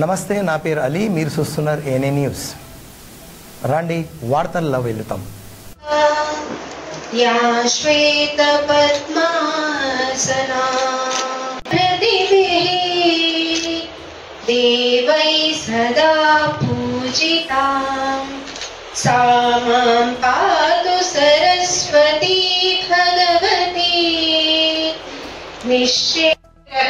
నమస్తే, నా పేరు అలీ. మీరు చూస్తున్నారు ఏఎన్ఏ న్యూస్. రండి వార్తల్లో వెళ్తాం. యా శ్వేత పద్మాసనా ప్రతిభిః దేవై సదా పూజితాం సా మాం పాతు సరస్వతీ భగవతి నిశ్చయ.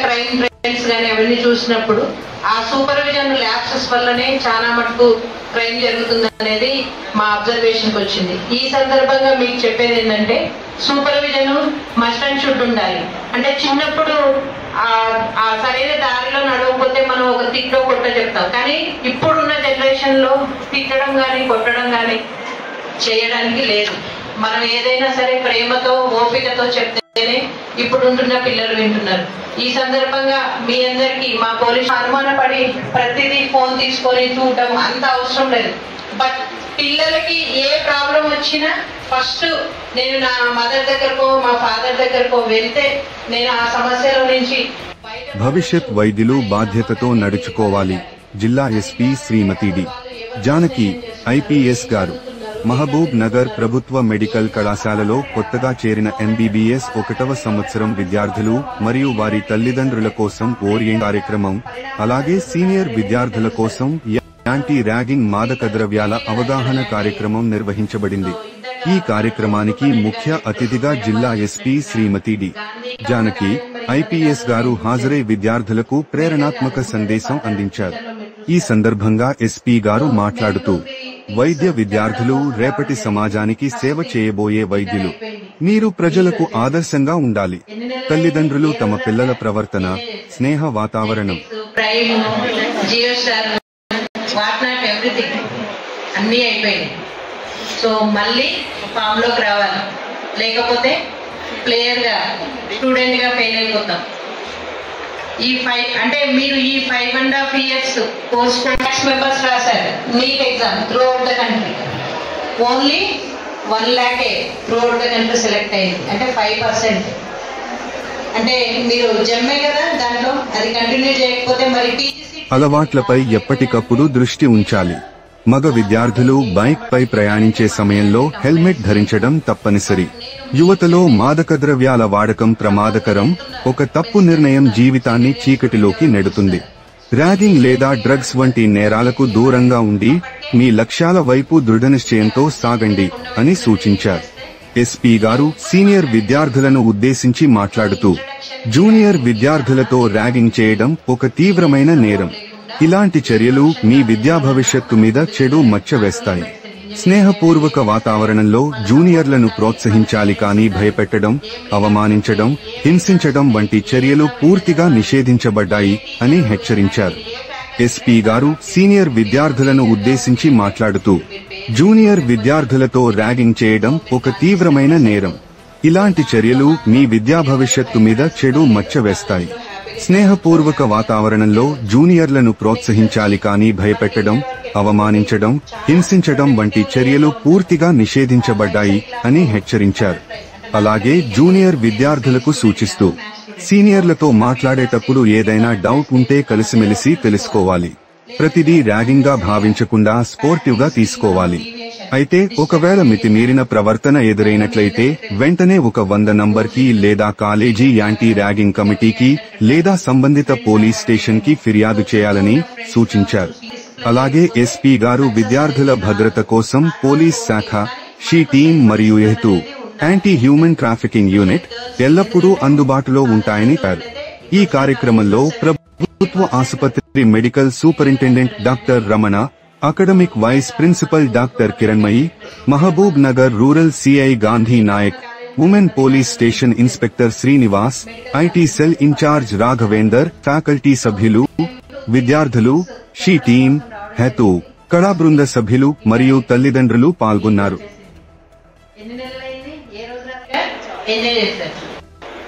క్రైమ్ బ్రాంచ్ గానీ అవన్నీ చూసినప్పుడు ఆ సూపర్విజన్ ల్యాప్సెస్ వల్లనే చాలా మటుకు క్రైమ్ జరుగుతుంది అనేది మా అబ్జర్వేషన్కి వచ్చింది. ఈ సందర్భంగా మీకు చెప్పేది ఏంటంటే, సూపర్విజన్ మస్ట్ అండ్ షుడ్ ఉండాలి. అంటే చిన్నప్పుడు ఆ సరైన దారిలో నడవకపోతే మనం ఒక తిట్లో కొట్ట చెప్తాం, కానీ ఇప్పుడున్న జనరేషన్ లో తిట్టడం కానీ కొట్టడం కానీ చేయడానికి లేదు. మనం ఏదైనా సరే ప్రేమతో ఓపికతో చెప్తేనే ఇప్పుడు ఉంటున్న పిల్లలు వింటున్నారు. ఈ సందర్భంగా మీ అందరికి మా పోలీసు అనుమానపడి ప్రతిదీ ఫోన్ తీసుకొని చూడటం అంత అవసరం లేదు. బట్ పిల్లలకి ఏ ప్రాబ్లం వచ్చినా ఫస్ట్ నేను నా మదర్ దగ్గరకో మా ఫాదర్ దగ్గరకో వెళ్తే నేను ఆ సమస్యల నుంచి భవిష్యత్ వైద్యులు బాధ్యతతో నడుచుకోవాలి. జిల్లా ఎస్పీ శ్రీమతి డి జానకి ఐపీఎస్ గారు మహబూబ్ నగర్ ప్రభుత్వ మెడికల్ కళాశాలలో కొత్తగా చేరిన ఎంబీబీఎస్ 1వ సంవత్సరం విద్యార్థులు మరియు వారి తల్లిదండ్రుల కోసం ఓరియంట్ కార్యక్రమం, అలాగే సీనియర్ విద్యార్థుల కోసం యాంటీ ర్యాగింగ్ మాదక ద్రవ్యాల అవగాహన కార్యక్రమం నిర్వహించబడింది. ఈ కార్యక్రమానికి ముఖ్య అతిథిగా జిల్లా ఎస్పీ శ్రీమతి డి జానకి ఐపీఎస్ గారు హాజరై విద్యార్థులకు ప్రేరణాత్మక సందేశం అందించారు. ఈ సందర్భంగా ఎస్పీ గారు మాట్లాడుతూ, వైద్య విద్యార్థులు రేపటి సమాజానికి సేవ చేయబోయే వైద్యులు. మీరు ప్రజలకు ఆదర్శంగా ఉండాలి. తల్లిదండ్రులు తమ పిల్లల ప్రవర్తన, స్నేహ వాతావరణం అన్నీ అయిపోయింది. సో మళ్ళీ ఫామ్ లోకి రావాలి, లేకపోతే ప్లేయర్ గా స్టూడెంట్ గా ఫెయిల్ అయిపోతాం. ఈ 5 అంటే మీరు ఈ 5.5 years కోర్స్ మెంబర్స్ రాశారు NEET exam through out the country. Only 1 lakh through out the country select అయింది. అంటే 5%. అంటే మీరు జమ్మే కదా దాంట్లో, అది కంటిన్యూ చేయకపోతే మరి టీజీసీ అలవాట్లపై ఎప్పటికప్పుడు దృష్టి ఉంచాలి. మగ విద్యార్థులు బైక్ పై ప్రయాణించే సమయంలో హెల్మెట్ ధరించడం తప్పనిసరి. యువతలో మాదక ద్రవ్యాల వాడకం ప్రమాదకరం. ఒక తప్పు నిర్ణయం జీవితాన్ని చీకటిలోకి నెడుతుంది. ర్యాగింగ్ లేదా డ్రగ్స్ వంటి నేరాలకు దూరంగా ఉండి మీ లక్ష్యాల వైపు దృఢనిశ్చయంతో సాగండి అని సూచించారు. ఎస్పీ గారు సీనియర్ విద్యార్థులను ఉద్దేశించి మాట్లాడుతూ, జూనియర్ విద్యార్థులతో ర్యాగింగ్ చేయడం ఒక తీవ్రమైన నేరం. ఇలాంటి చర్యలు మీ విద్యా భవిష్యత్తు మీద చెడు మచ్చ వేస్తాయి. స్నేహపూర్వక వాతావరణంలో జూనియర్లను ప్రోత్సహించాలి, కానీ భయపెట్టడం, అవమానించడం, హింసించడం వంటి చర్యలు పూర్తిగా నిషేధించబడ్డాయి అని హెచ్చరించారు. ఎస్పీ గారు సీనియర్ విద్యార్థులను ఉద్దేశించి మాట్లాడుతూ, జూనియర్ విద్యార్థులతో ర్యాగింగ్ చేయడం ఒక తీవ్రమైన నేరం. ఇలాంటి చర్యలు మీ విద్యా భవిష్యత్తు మీద చెడు మచ్చ వేస్తాయి. స్నేహపూర్వక వాతావరణంలో జూనియర్లను ప్రోత్సహించాలి, కానీ భయపెట్టడం, అవమానించడం, హింసించడం వంటి చర్యలు పూర్తిగా నిషేధించబడ్డాయి అని హెచ్చరించారు. అలాగే జూనియర్ విద్యార్థులకు సూచిస్తూ, సీనియర్లతో మాట్లాడేటప్పుడు ఏదైనా డౌట్ ఉంటే కలిసిమెలిసి తెలుసుకోవాలి. ప్రతిదీ ర్యాగింగ్ గా భావించకుండా స్పోర్టివ్ గా తీసుకోవాలి. అయితే ఒకవేళ మితిమీరిన ప్రవర్తన ఎదురైనట్లయితే వెంటనే ఒక 100 నంబర్కి లేదా కాలేజీ యాంటీ ర్యాగింగ్ కమిటీకి లేదా సంబంధిత పోలీస్ స్టేషన్ కి ఫిర్యాదు చేయాలని సూచించారు. అలాగే ఎస్పీ గారు విద్యార్థుల భద్రత కోసం పోలీస్ శాఖ, షీ టీం మరియు AHTU anti human trafficking unit ఎల్లప్పుడూ అందుబాటులో ఉంటాయని చెప్పారు. ఈ కార్యక్రమంలో ప్రభుత్వ ఆసుపత్రి medical superintendent doctor Ramana, academic vice principal doctor Kiranmayi, Mahabubnagar rural CI Gandhi Nayak, women police station inspector Srinivas, IT cell in charge Raghavender, faculty సభ్యులు, విద్యార్థులు, షీ టీం, హెతూ, కళా బృంద సభ్యులు మరియు తల్లిదండ్రులు పాల్గొన్నారు.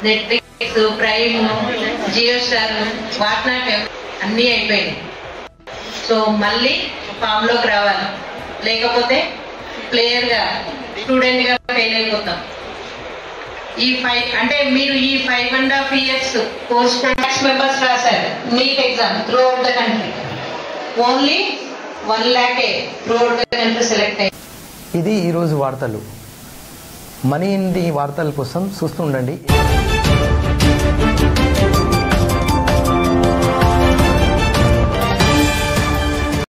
Netflix, prime, Jio star, whatnot అన్నీ అయిపోయింది. సో మళ్ళీ ఫామ్ లోకి రావాలి, లేకపోతే ప్లేయర్ గా స్టూడెంట్ గా ఫెయిల్ అయిపోతాం. ఈ 5 అంటే మీరు ఈ 5.5 years కోర్స్ మెంబర్స్ రాశారు NEET exam through out the country. Only 1 lakh throughout the country select అయ్యి. ఇది ఈరోజు వార్తలు. మనీ ఇంటి వార్తల కోసం చూస్తుండండి.